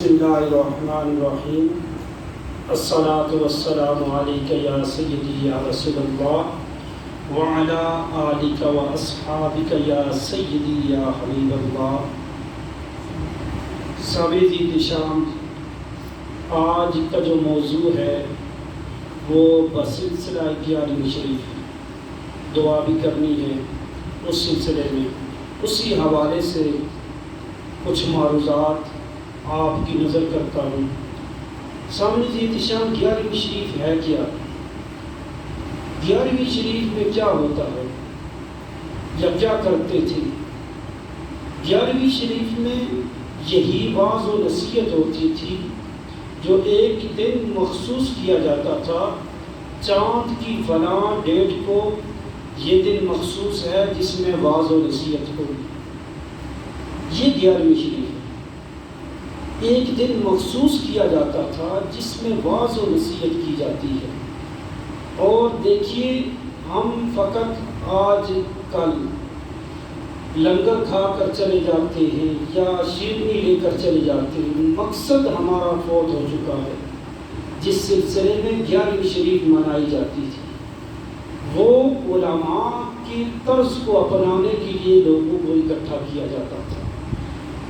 بسم اللہ الرحمن الرحیم الصلاۃ والسلام علیک یا سیدی یا رسول اللہ وعلی آلک و اصحابک یا سیدی یا حبیب اللہ۔ سابقی دشام آج کا جو موضوع ہے وہ بسلسلہ 11ویں شریف دعا بھی کرنی ہے، اس سلسلے میں اسی حوالے سے کچھ معروضات آپ کی نظر کرتا ہوں۔ سامنے احتشام 11ویں شریف ہے کیا؟ 11ویں شریف میں کیا ہوتا ہے یا کیا کرتے تھے؟ 11ویں شریف میں یہی واعظ و نصیحت ہوتی تھی جو ایک دن مخصوص کیا جاتا تھا، چاند کی فلاں ڈیٹ کو یہ دن مخصوص ہے جس میں واعظ و نصیحت ہوگی۔ یہ 11ویں شریف ہے، ایک دن مخصوص کیا جاتا تھا جس میں واعظ و نصیحت کی جاتی ہے۔ اور دیکھیے، ہم فقط آج کل لنگر کھا کر چلے جاتے ہیں یا شیرنی لے کر چلے جاتے ہیں، مقصد ہمارا فوت ہو چکا ہے۔ جس سلسلے میں 11ویں شریف منائی جاتی تھی وہ علماء کی طرز کو اپنانے کے لیے لوگوں کو اکٹھا کیا جاتا تھا،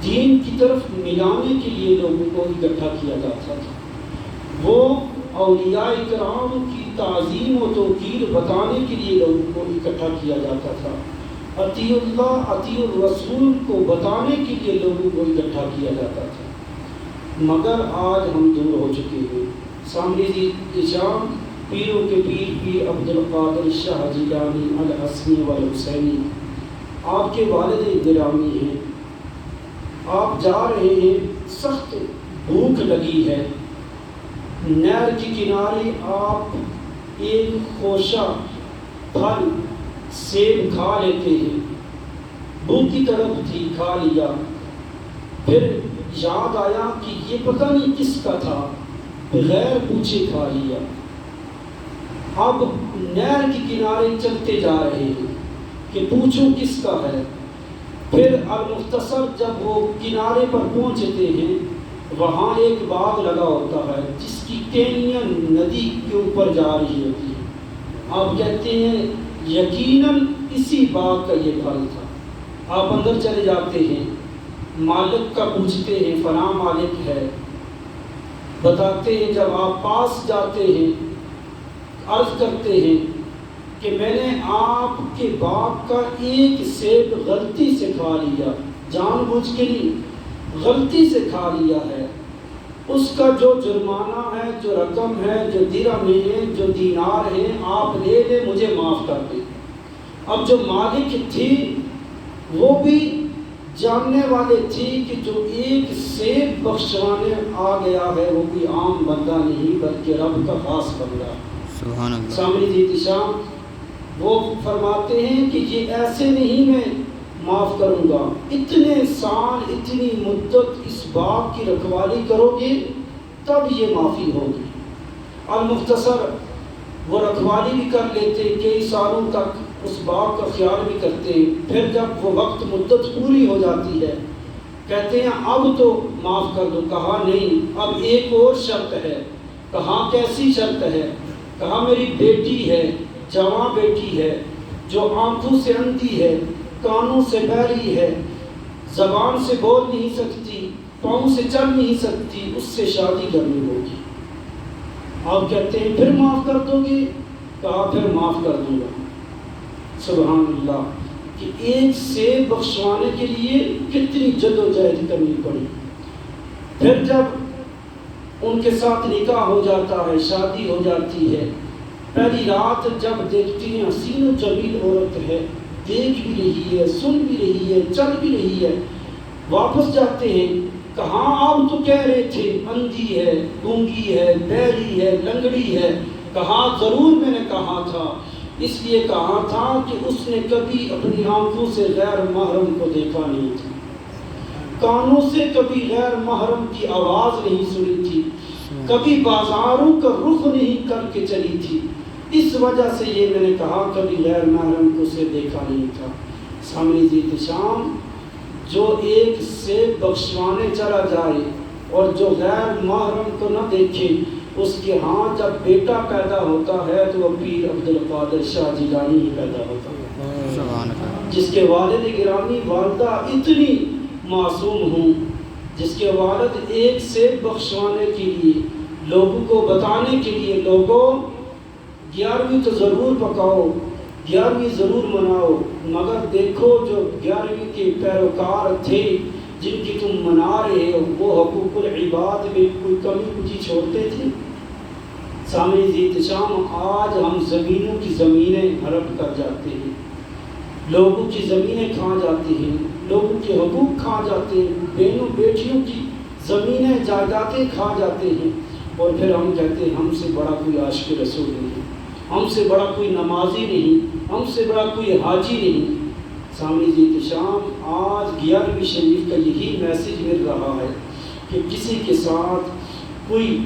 دین کی طرف ملانے کے لیے لوگوں کو اکٹھا کیا جاتا تھا، وہ اولیاء کرام کی تعظیم و توقیر بتانے کے لیے لوگوں کو اکٹھا کیا جاتا تھا، اطیع اللہ اطیع الرسول کو بتانے کے لیے لوگوں کو اکٹھا کیا جاتا تھا۔ مگر آج ہم دور ہو چکے ہیں۔ سامنے احتشام پیروں کے پیر عبدالقادر شاہ جیلانی الحسنی والحسینی آپ کے والد گرامی ہیں۔ آپ جا رہے ہیں، سخت بھوک لگی ہے، نہر کے کنارے آپ ایک خوشہ پھل سیب کھا لیتے ہیں، بھوک کی طرف تھی، کھا لیا، پھر یاد آیا کہ یہ پتہ نہیں کس کا تھا، بغیر پوچھے کھا لیا۔ اب نہر کے کنارے چلتے جا رہے ہیں کہ پوچھو کس کا ہے۔ پھر المختصر جب وہ کنارے پر پہنچتے ہیں، وہاں ایک باغ لگا ہوتا ہے جس کی ٹہنیاں ندی کے اوپر جا رہی ہوتی ہیں۔ آپ کہتے ہیں یقیناً اسی باغ کا یہ پھل تھا۔ آپ اندر چلے جاتے ہیں، مالک کا پوچھتے ہیں، فلاں مالک ہے، بتاتے ہیں۔ جب آپ پاس جاتے ہیں، عرض کرتے ہیں کہ میں نے آپ کے باغ کا ایک سیب غلطی سے کھا لیا، جان بوجھ کے نہیں، غلطی سے کھا لیا ہے، اس کا جو جرمانہ ہے، جو رقم ہے، جو درہم ہے، جو دینار ہے، آپ لے لیں، مجھے معاف کر دیں۔ اب جو مالک تھی وہ بھی جاننے والے تھی کہ جو ایک سیب بخشوانے آ گیا ہے وہ کوئی عام بندہ نہیں بلکہ رب کا خاص بندہ۔ سبحان اللہ۔ سامنے احتشام وہ فرماتے ہیں کہ یہ ایسے نہیں میں معاف کروں گا، اتنے سال اتنی مدت اس باغ کی رکھوالی کرو گے تب یہ معافی ہوگی۔ المختصر وہ رکھوالی بھی کر لیتے، کئی سالوں تک اس باغ کا خیال بھی کرتے، پھر جب وہ وقت مدت پوری ہو جاتی ہے کہتے ہیں اب تو معاف کر دو۔ کہا نہیں، اب ایک اور شرط ہے۔ کہا کیسی شرط ہے؟ کہا میری بیٹی ہے، جوان بیٹی ہے، جو آنکھوں سے اندھی ہے، کانوں سے بہری ہے، زبان سے بول نہیں سکتی، پاؤں سے چل نہیں سکتی، اس سے شادی کرنی ہوگی۔ آپ کہتے ہیں پھر معاف کر دو گے؟ کہا پھر معاف کر دوں گا۔ سبحان اللہ، کہ ایک سیب بخشوانے کے لیے کتنی جدوجہد کرنی پڑی۔ پھر جب ان کے ساتھ نکاح ہو جاتا ہے، شادی ہو جاتی ہے، پہلی رات جب دیکھتی ہیں حسین و جمیل عورت ہے، دیکھ بھی رہی ہے، سن بھی رہی ہے، چل بھی رہی ہے، واپس جاتے ہیں۔ کہاں آپ تو کہہ رہے تھے اندھی ہے، گونگی ہے، بہری ہے، لنگڑی ہے۔ کہا ضرور میں نے کہا تھا، اس لیے کہا تھا کہ اس نے کبھی اپنی آنکھوں سے غیر محرم کو دیکھا نہیں تھا، کانوں سے کبھی غیر محرم کی آواز نہیں سنی تھی، کبھی بازاروں کا رخ نہیں کر کے چلی تھی، اس وجہ سے یہ میں نے کہا کبھی غیر محرم کو سے دیکھا نہیں تھا۔ سامنے احتشام جو ایک سیب بخشوانے چلا جائے اور جو غیر محرم کو نہ دیکھے، اس کے ہاں جب بیٹا پیدا ہوتا ہے تو وہ پیر عبدالقادر شاہ جیلانی ہی پیدا ہوتا ہے، جس کے والد گرامی والدہ اتنی معصوم ہوں، جس کے والد ایک سے بخشوانے کے لیے، لوگوں کو بتانے کے لیے، لوگوں 11ویں تو ضرور پکاؤ، 11ویں ضرور مناؤ، مگر دیکھو جو 11ویں کے پیروکار تھے جن کی تم منا رہے ہو، وہ حقوق العباد میں کوئی کمی کچھ چھوڑتے تھے؟ سامعین احتشام، آج ہم زمینوں کی زمینیں ہڑپ کر جاتے ہیں، لوگوں کی زمینیں کھا جاتے ہیں، لوگوں کے حقوق کھا جاتے ہیں، بہنوں بیٹیوں کی زمینیں جائیدادیں کھا جاتے ہیں، اور پھر ہم کہتے ہیں ہم سے بڑا کوئی عاشق رسول نہیں، ہم سے بڑا کوئی نمازی نہیں، ہم سے بڑا کوئی حاجی نہیں۔ سامعین احتشام، آج 11ویں شریف کا یہی میسیج مل رہا ہے کہ کسی کے ساتھ کوئی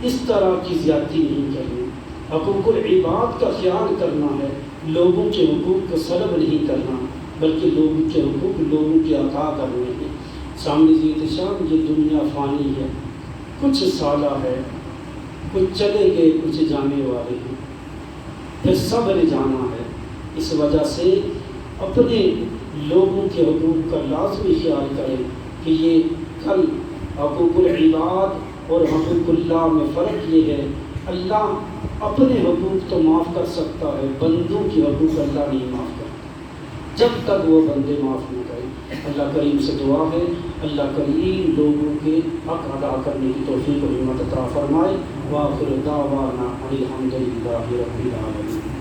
اس طرح کی زیادتی نہیں کرنی، حقوق العباد کا خیال کرنا ہے، لوگوں کے حقوق کو سلب نہیں کرنا، بلکہ لوگوں کے حقوق لوگوں کے عطا کرنے ہیں۔ سامعین احتشام، یہ دنیا فانی ہے، کچھ سالہ ہے، کچھ چلے گئے، کچھ جانے والے ہیں، پھر سب نے جانا ہے۔ اس وجہ سے اپنے لوگوں کے حقوق کا لازمی خیال کریں کہ یہ کل حقوق العباد اور حقوق اللہ میں فرق یہ ہے، اللہ اپنے حقوق تو معاف کر سکتا ہے، بندوں کے حقوق اللہ نہیں معاف کرتا جب تک وہ بندے معاف نہ کریں۔ اللہ کریم سے دعا ہے، اللہ کریم لوگوں کے حق ادا کرنے کی توفیق و ہمت عطا فرمائے۔ وآخر دعوانا ان الحمد للہ رب العالمین۔